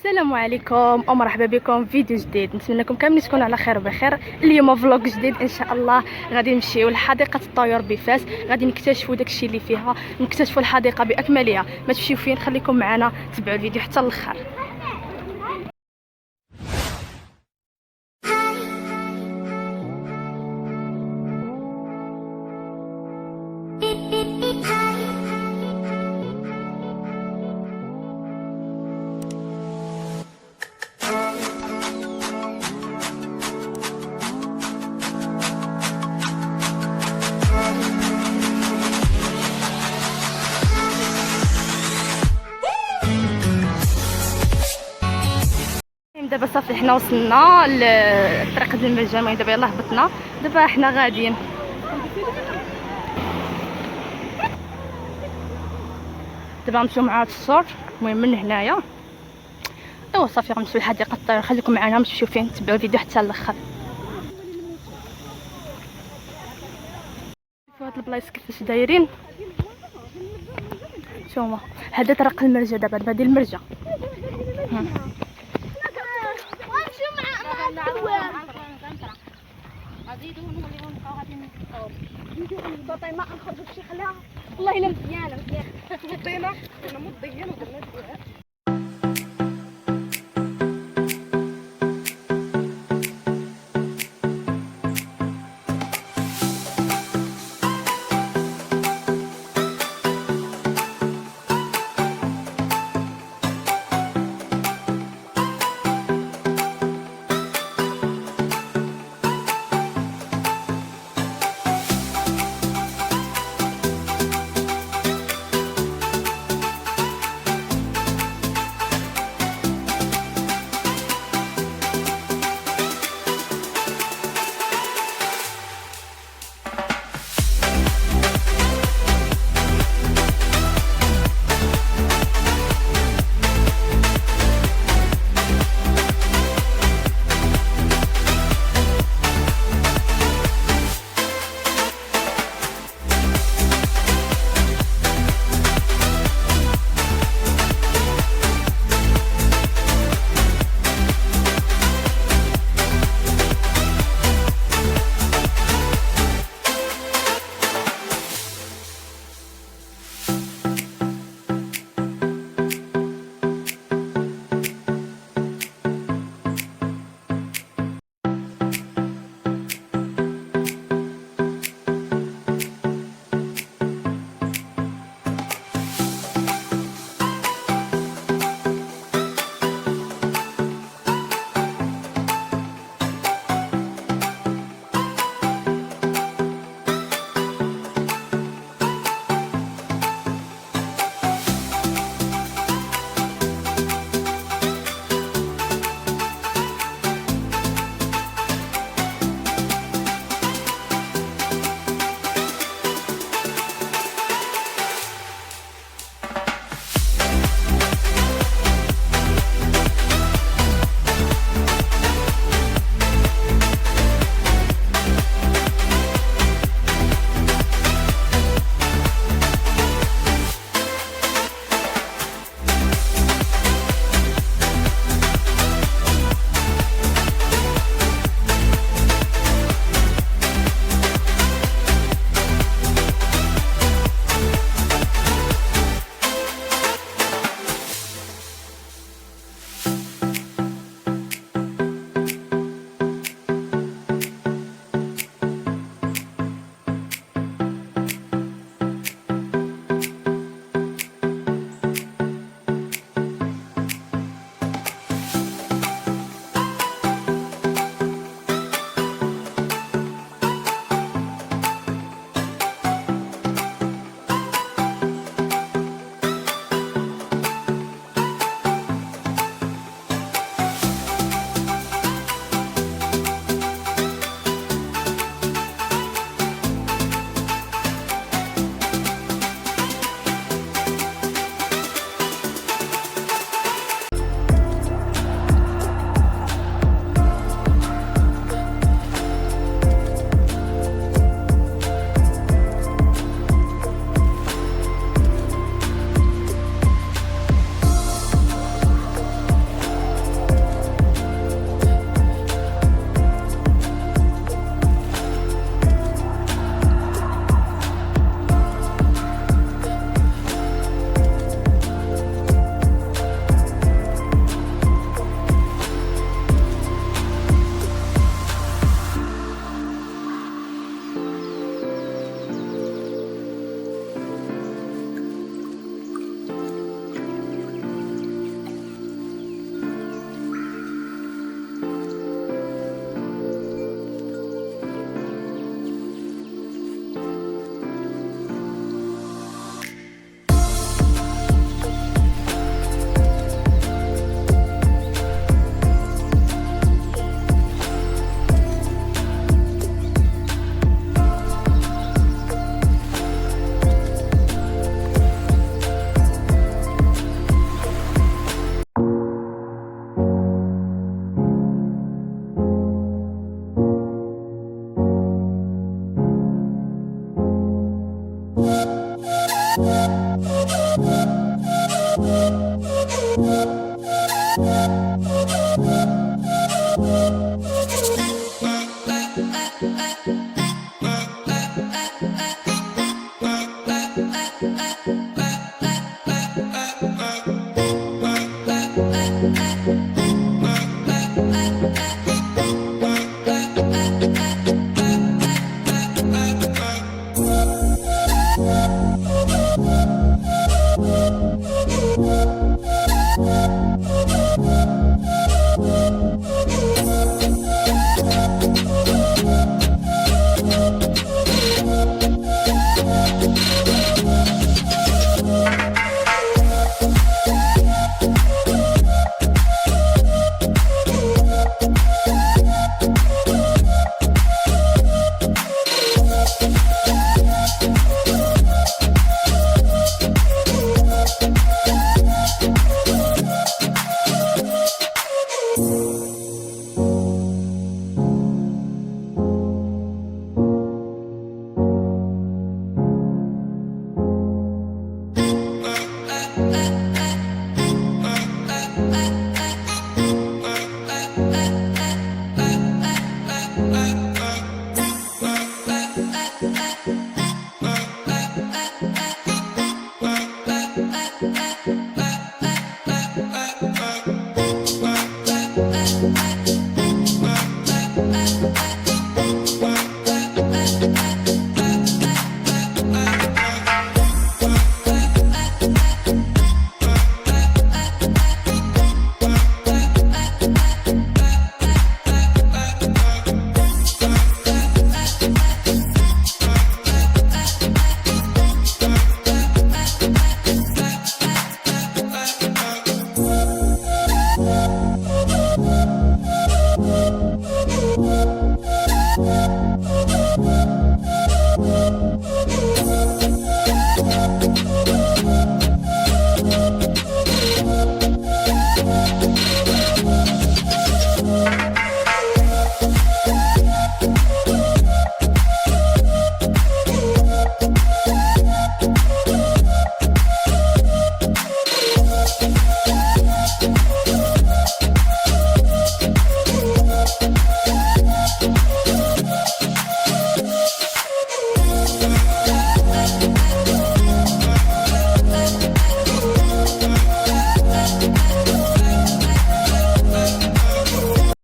السلام عليكم ومرحبا بكم في فيديو جديد. نتمنى لكم كاملين تكونوا على خير وبخير. اليوم فلوق جديد ان شاء الله. غادي نمشيو لحديقه الطيور بفاس، غادي نكتشفوا داكشي اللي فيها، نكتشفوا الحديقه باكملها. ما تمشيو فين، خليكم معنا، تبعوا الفيديو حتى الاخر. دابا صافي حنا وصلنا لطريق ديال المرجان، المهم دابا يلاه هبطنا، دابا حنا غاديين. دابا غنمشيو مع هاد السور، المهم من هنايا ايوا صافي غنمشيو لحديقه الطيور. خليكم معنا، نمشيو فين، تبعوا الفيديو حتى الاخر. شوفوا هاد البلايص كيفاش دايرين، نتوما هذا طريق المرجا. دابا هادي المرجا. ما نخرجوا بشي خلاها والله الا مزيانه مزيانه انا مضيانه ودرنا.